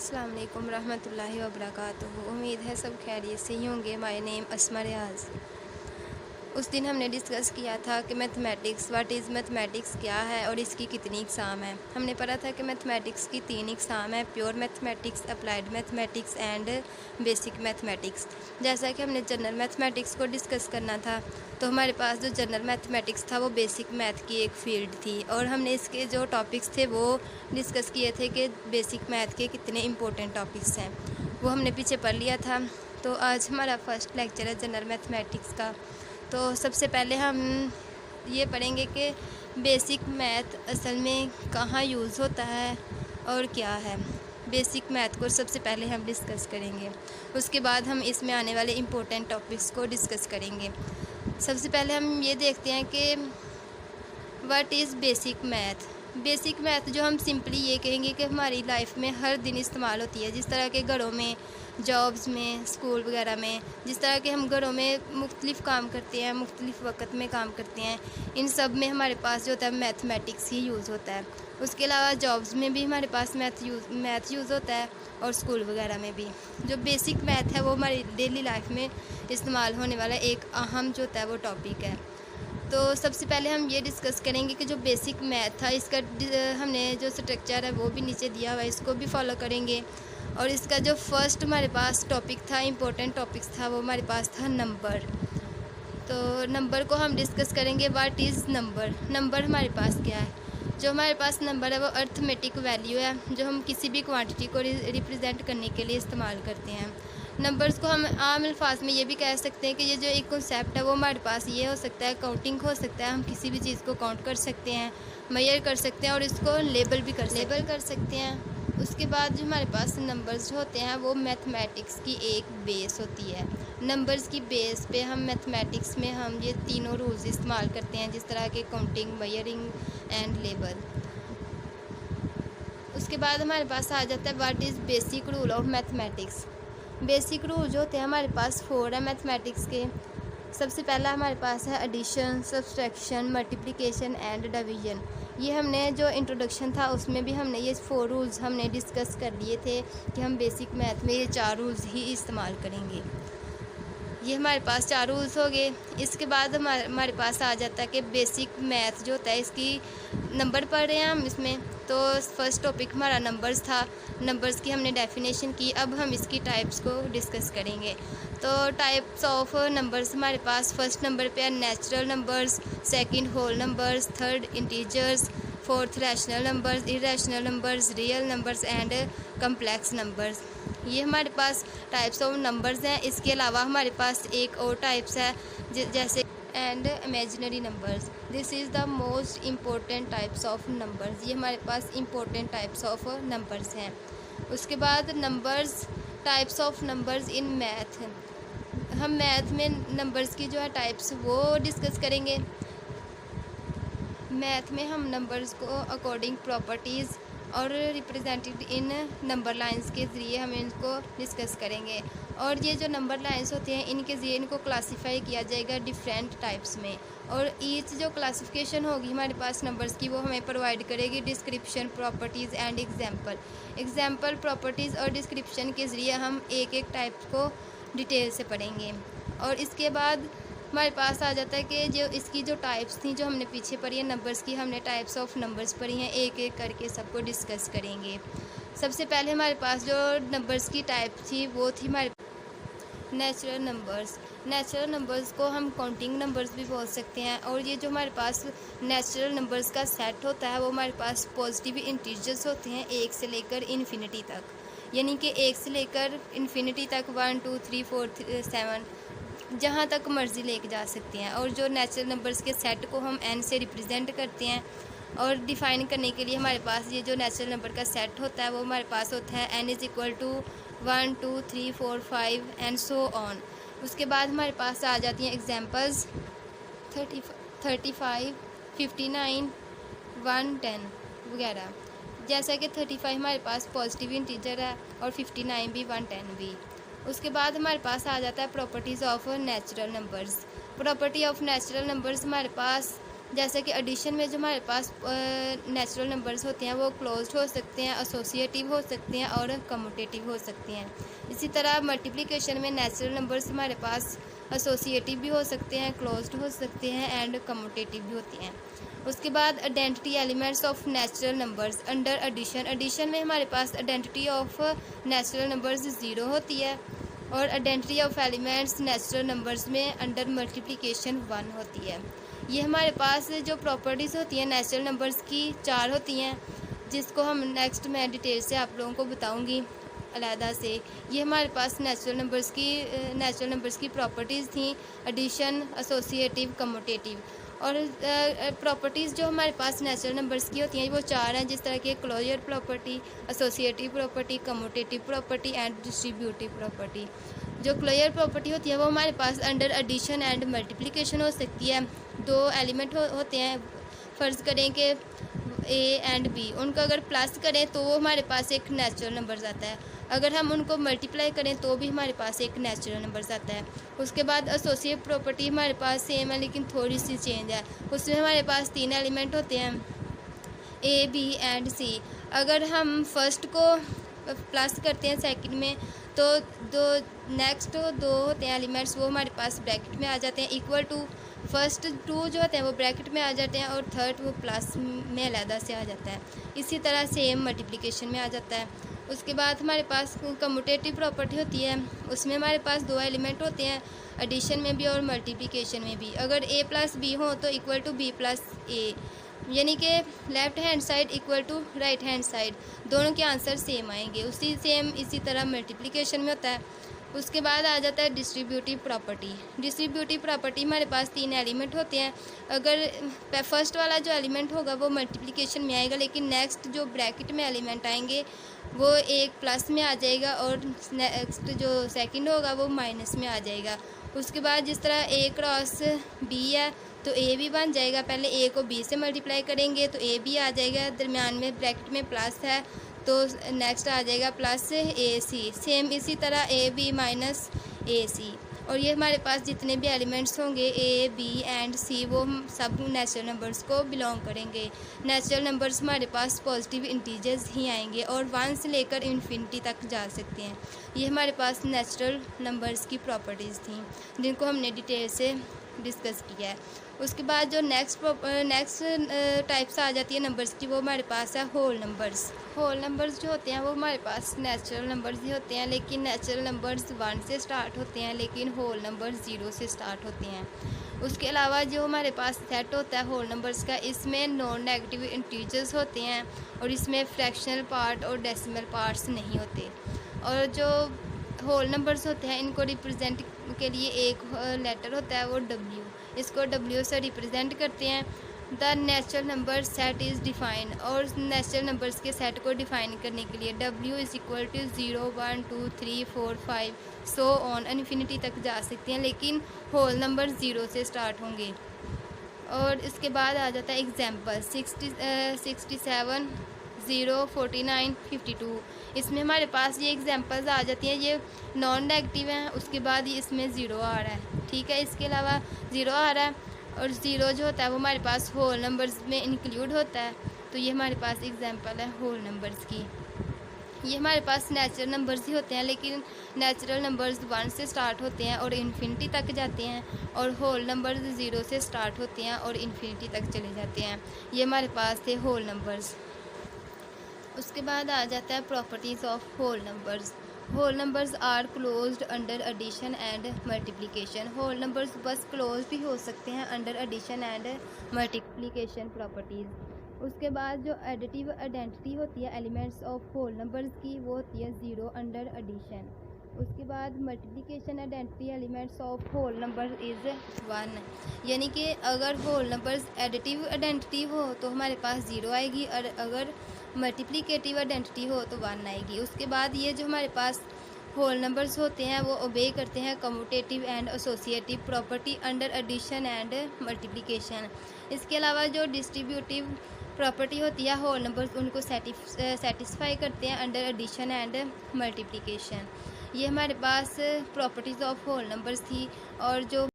अस्सलाम वालेकुम रहमतुल्लाहि व बरकातुहू। उम्मीद है सब खैरियत से ही होंगे। माय नेम अस्मा रियाज़। उस दिन हमने डिस्कस किया था कि मैथमेटिक्स, व्हाट इज़ मैथमेटिक्स क्या है और इसकी कितनी इकसाम है। हमने पढ़ा था कि मैथमेटिक्स की 3 इकसाम है: pure mathematics, applied mathematics and basic mathematics. जैसा कि हमने जनरल मैथमेटिक्स को डिस्कस करना था, तो हमारे पास जो जनरल मैथमेटिक्स था वो बेसिक मैथ की एक फील्ड थी, और हमने इसके जो टॉपिक्स थे वो डिस्कस किए थे कि बेसिक मैथ के कितने इंपॉर्टेंट टॉपिक्स हैं, वो हमने पीछे पढ़ लिया था। तो आज हमारा फर्स्ट लेक्चर है जनरल मैथमेटिक्स का। तो सबसे पहले हम ये पढ़ेंगे कि बेसिक मैथ असल में कहाँ यूज़ होता है और क्या है। बेसिक मैथ को सबसे पहले हम डिस्कस करेंगे, उसके बाद हम इसमें आने वाले इम्पोर्टेंट टॉपिक्स को डिस्कस करेंगे। सबसे पहले हम ये देखते हैं कि what is basic math. Basic math जो हम सिंपली ये कहेंगे कि हमारी लाइफ में हर दिन इस्तेमाल होती है, जिस तरह के घरों में, जॉब्स में, स्कूल वगैरह में, जिस तरह के हम घरों में मुख्तलिफ़ काम करते हैं, मुख्तलिफ़ वक्त में काम करते हैं, इन सब में हमारे पास जो होता है मैथमेटिक्स ही यूज़ होता है। उसके अलावा जॉब्स में भी हमारे पास मैथ यूज़ होता है, और स्कूल वगैरह में भी। जो बेसिक मैथ है वो हमारी डेली लाइफ में इस्तेमाल होने वाला एक अहम जो होता है वो टॉपिक है। तो सबसे पहले हम ये डिस्कस करेंगे कि जो बेसिक मैथ था इसका हमने जो स्ट्रक्चर है वो भी नीचे दिया हुआ है, इसको भी फॉलो करेंगे। और इसका जो फर्स्ट हमारे पास टॉपिक था, इम्पोर्टेंट टॉपिक्स था, वो हमारे पास था नंबर। तो नंबर को हम डिस्कस करेंगे। What is number. नंबर हमारे पास क्या है। जो हमारे पास नंबर है वो अर्थमेटिक वैल्यू है, जो हम किसी भी क्वांटिटी को रिप्रेजेंट करने के लिए इस्तेमाल करते हैं। नंबर्स को हम आम अल्फाज में ये भी कह सकते हैं कि ये जो एक कॉन्सेप्ट है वो हमारे पास ये हो सकता है, काउंटिंग हो सकता है। हम किसी भी चीज़ को काउंट कर सकते हैं, मेजर कर सकते हैं, और इसको लेबल भी कर सकते हैं। उसके बाद जो हमारे पास नंबर्स होते हैं वो मैथमेटिक्स की एक बेस होती है। नंबर्स की बेस पे हम मैथमेटिक्स में हम ये तीनों रूल्स इस्तेमाल करते हैं, जिस तरह के काउंटिंग, मेजरिंग एंड लेबल। उसके बाद हमारे पास आ जाता है what is basic rule of mathematics. Basic rule जो होते हैं हमारे पास 4 है मैथमेटिक्स के। सबसे पहला हमारे पास है addition, subtraction, multiplication and division. ये हमने जो इंट्रोडक्शन था उसमें भी हमने ये 4 रूल्स हमने डिस्कस कर लिए थे कि हम बेसिक मैथ में ये 4 रूल्स ही इस्तेमाल करेंगे। ये हमारे पास 4 रूल्स हो गए। इसके बाद हमारे पास आ जाता है कि बेसिक मैथ जो होता है इसकी नंबर पढ़ रहे हैं हम इसमें। तो फर्स्ट टॉपिक हमारा नंबर्स था, नंबर्स की हमने डेफिनेशन की। अब हम इसकी टाइप्स को डिस्कस करेंगे। तो टाइप्स ऑफ नंबर्स हमारे पास फर्स्ट नंबर पे है natural numbers, second whole numbers, third integers, fourth rational numbers, irrational numbers, real numbers and complex numbers. ये हमारे पास टाइप्स ऑफ नंबर्स हैं। इसके अलावा हमारे पास एक और टाइप्स है जैसे and imaginary numbers. This is the most important types of numbers. ये हमारे पास इम्पोर्टेंट टाइप्स ऑफ नंबर्स हैं। उसके बाद numbers, types of numbers in math. हम मैथ में नंबर्स की जो है टाइप्स वो डिस्कस करेंगे। मैथ में हम नंबर्स को अकॉर्डिंग प्रॉपर्टीज़ और रिप्रेजेंटेड इन नंबर लाइंस के ज़रिए हम इनको डिस्कस करेंगे। और ये जो नंबर लाइंस होते हैं इनके ज़रिए इनको क्लासिफाई किया जाएगा डिफरेंट टाइप्स में। और ईच जो क्लासिफिकेशन होगी हमारे पास नंबर्स की वो हमें प्रोवाइड करेगी description, properties and example, properties और डिस्क्रिप्शन के ज़रिए हम एक एक टाइप को डिटेल से पढ़ेंगे। और इसके बाद हमारे पास आ जाता है कि जो इसकी जो टाइप्स थी जो हमने पीछे पढ़ी है नंबर्स की, हमने टाइप्स ऑफ नंबर्स पढ़ी हैं, एक एक करके सबको डिस्कस करेंगे। सबसे पहले हमारे पास जो नंबर्स की टाइप थी वो थी हमारे नेचुरल नंबर्स। नेचुरल नंबर्स को हम काउंटिंग नंबर्स भी बोल सकते हैं। और ये जो हमारे पास नेचुरल नंबर्स का सेट होता है वो हमारे पास पॉजिटिव इंटीजर्स होते हैं 1 से लेकर इन्फिनिटी तक, यानी कि 1 से लेकर इन्फिनिटी तक 1 2 3 4 7 जहाँ तक मर्ज़ी लेके जा सकते हैं। और जो नेचुरल नंबर्स के सेट को हम n से रिप्रेजेंट करते हैं। और डिफ़ाइन करने के लिए हमारे पास ये जो नेचुरल नंबर का सेट होता है वो हमारे पास होता है n = 1 2 3 4 5 एंड सो ऑन। उसके बाद हमारे पास आ जाती हैं एग्जांपल्स 35 59 110 वगैरह। जैसा कि 35 हमारे पास पॉजिटिव इंटीजर है और 59 भी 110 भी। उसके बाद हमारे पास आ जाता है properties of natural numbers. Property of natural numbers हमारे पास जैसे कि एडिशन में जो हमारे पास नेचुरल नंबर्स होते हैं वो क्लोज्ड हो सकते हैं, एसोसिएटिव हो सकते हैं और कम्यूटेटिव हो सकते हैं। इसी तरह मल्टीप्लिकेशन में नेचुरल नंबर्स हमारे पास एसोसिएटिव भी हो सकते हैं, क्लोज्ड हो सकते हैं एंड कम्यूटेटिव भी होती हैं। उसके बाद identity elements of natural numbers under addition. Addition में हमारे पास आइडेंटिटी ऑफ नेचुरल नंबर्स 0 होती है और identity of elements natural numbers में अंडर मल्टीप्लिकेशन 1 होती है। ये हमारे पास जो प्रॉपर्टीज़ होती हैं नेचुरल नंबर्स की 4 होती हैं, जिसको हम नेक्स्ट मैं डिटेल से आप लोगों को बताऊंगी अलहदा से। ये हमारे पास नेचुरल नंबर्स की प्रॉपर्टीज़ थी, एडिशन, एसोसिएटिव, कम्यूटेटिव। और प्रॉपर्टीज़ जो हमारे पास नेचुरल नंबर्स की होती हैं वो 4 हैं, जिस तरह के closure property, associative property, commutative property and distributive property. जो क्लोजर प्रॉपर्टी होती है वो हमारे पास अंडर एडिशन एंड मल्टीप्लिकेशन हो सकती है। 2 एलिमेंट होते हैं, फ़र्ज़ करें कि ए एंड बी, उनको अगर प्लस करें तो वो हमारे पास एक नेचुरल नंबर आता है। अगर हम उनको मल्टीप्लाई करें तो भी हमारे पास एक नेचुरल नंबर आता है। उसके बाद एसोसिएटिव प्रॉपर्टी हमारे पास सेम है लेकिन थोड़ी सी चेंज है। उसमें हमारे पास 3 एलिमेंट होते हैं, ए, बी एंड सी। अगर हम फर्स्ट को प्लस करते हैं सेकंड में तो नेक्स्ट 2 होते हैं एलिमेंट्स, वो हमारे पास ब्रैकेट में आ जाते हैं, इक्वल टू। फर्स्ट 2 जो होते हैं वो ब्रैकेट में आ जाते हैं और थर्ड वो प्लस में अलहदा से आ जाता है। इसी तरह सेम मल्टीप्लिकेशन में आ जाता है। उसके बाद हमारे पास कम्यूटेटिव प्रॉपर्टी होती है, उसमें हमारे पास 2 एलिमेंट होते हैं, एडिशन में भी और मल्टीप्लिकेशन में भी। अगर ए प्लस बी हो तो equal to B plus A, यानी कि left hand side equal to right hand side, दोनों के आंसर सेम आएंगे। इसी तरह मल्टीप्लिकेशन में होता है। उसके बाद आ जाता है डिस्ट्रीब्यूटिव प्रॉपर्टी। डिस्ट्रीब्यूटिव प्रॉपर्टी हमारे पास 3 एलिमेंट होते हैं। अगर फर्स्ट वाला जो एलिमेंट होगा वो मल्टीप्लिकेशन में आएगा, लेकिन नेक्स्ट जो ब्रैकेट में एलिमेंट आएंगे वो एक प्लस में आ जाएगा और नेक्स्ट जो सेकंड होगा वो माइनस में आ जाएगा। उसके बाद जिस तरह ए क्रॉस बी है तो ए भी बन जाएगा, पहले ए को बी से मल्टीप्लाई करेंगे तो ए भी आ जाएगा, दरमियान में ब्रैकेट में प्लस है तो नेक्स्ट आ जाएगा प्लस ए सी। सेम इसी तरह ए बी माइनस ए सी। और ये हमारे पास जितने भी एलिमेंट्स होंगे ए बी एंड सी वो सब नेचुरल नंबर्स को बिलोंग करेंगे। नेचुरल नंबर्स हमारे पास पॉजिटिव इंटीजर्स ही आएंगे और 1 से लेकर इन्फिनिटी तक जा सकते हैं। ये हमारे पास नेचुरल नंबर्स की प्रॉपर्टीज़ थी जिनको हमने डिटेल से डिस्कस किया है। उसके बाद जो नेक्स्ट टाइप्स आ जाती है नंबर्स की, वो हमारे पास है होल नंबर्स। होल नंबर्स जो होते हैं वो हमारे पास नेचुरल नंबर्स ही होते हैं, लेकिन नेचुरल नंबर्स 1 से स्टार्ट होते हैं लेकिन होल नंबर्स 0 से स्टार्ट होते हैं। उसके अलावा जो हमारे पास सेट होता है होल नंबर्स का, इसमें नॉन नेगेटिव इंटीजर्स होते हैं और इसमें फ्रैक्शनल पार्ट और डेसिमल पार्ट्स नहीं होते। और जो होल नंबर्स होते हैं इनको रिप्रेजेंट के लिए एक लेटर होता है वो डब्ल्यू, इसको डब्ल्यू से रिप्रेजेंट करते हैं। The natural number set is define, और नेचुरल नंबर्स के सेट को डिफाइन करने के लिए W is equal to 0 1 2 3 4 5 so on infinity तक जा सकते हैं, लेकिन होल नंबर 0 से स्टार्ट होंगे। और इसके बाद आ जाता है एग्जाम्पल 67 0 49 52। इसमें हमारे पास ये एग्जांपल्स आ जाती हैं, ये नॉन नेगेटिव हैं। उसके बाद ये इसमें 0 आ रहा है, ठीक है, इसके अलावा 0 आ रहा है और 0 जो होता है वो हमारे पास होल नंबर्स में इंक्लूड होता है। तो ये हमारे पास एग्जांपल है होल नंबर्स की। ये हमारे पास नेचुरल नंबर्स ही होते हैं, लेकिन नेचुरल नंबर्स 1 से स्टार्ट होते हैं और इन्फिनिटी तक जाते हैं, और होल नंबर्स 0 से स्टार्ट होते हैं और इन्फिनिटी तक चले जाते हैं। ये हमारे पास थे होल नंबर्स। उसके बाद आ जाता है properties of whole numbers. Whole numbers are closed under addition and multiplication. Whole numbers बस क्लोज भी हो सकते हैं under addition and multiplication properties. उसके बाद जो एडिटिव आइडेंटिटी होती है एलिमेंट्स ऑफ होल नंबर्स की, वो होती है 0 अंडर एडिशन। उसके बाद multiplication identity elements of whole number is 1, यानी कि अगर होल नंबर्स एडिटिव आइडेंटिटी हो तो हमारे पास 0 आएगी और अगर मल्टीप्लिकेटिव आइडेंटिटी हो तो 1 आएगी। उसके बाद ये जो हमारे पास होल नंबर्स होते हैं वो ओबे करते हैं commutative and associative property under addition and multiplication. इसके अलावा जो डिस्ट्रीब्यूटिव प्रॉपर्टी होती है होल नंबर्स उनको सेटिस्फाई करते हैं अंडर एडिशन एंड मल्टीप्लिकेशन। ये हमारे पास प्रॉपर्टीज़ ऑफ होल नंबर्स थी। और जो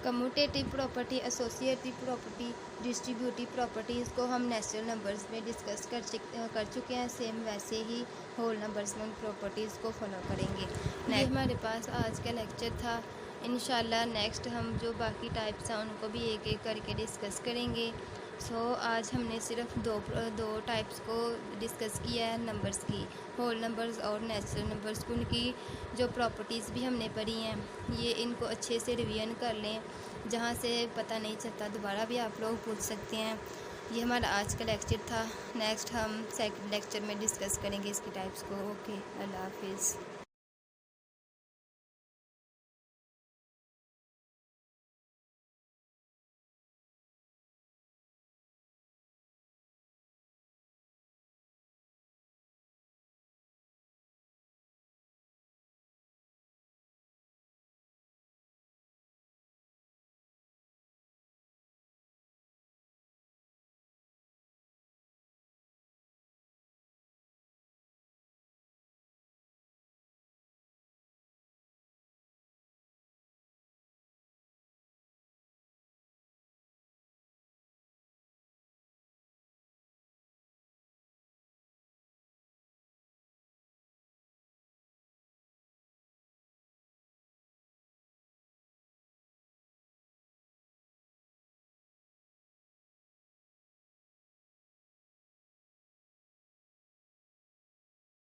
commutative property, associative property, distributive properties को हम नेचुरल नंबर्स में डिस्कस कर चुके हैं। सेम वैसे ही होल नंबर्स में उन प्रॉपर्टीज़ को फॉलो करेंगे। ये हमारे पास आज का लेक्चर था। इंशाल्लाह नेक्स्ट हम जो बाकी टाइप्स हैं उनको भी एक एक करके डिस्कस करेंगे। आज हमने सिर्फ दो टाइप्स को डिस्कस किया है नंबर्स की, होल नंबर्स और नेचुरल नंबर्स की। उनकी जो प्रॉपर्टीज़ भी हमने पढ़ी हैं, ये इनको अच्छे से रिवीजन कर लें। जहाँ से पता नहीं चलता दोबारा भी आप लोग पूछ सकते हैं। ये हमारा आज का लेक्चर था। नेक्स्ट हम सेकंड लेक्चर में डिस्कस करेंगे इसकी टाइप्स को। ओके, अल्लाह हाफिज़।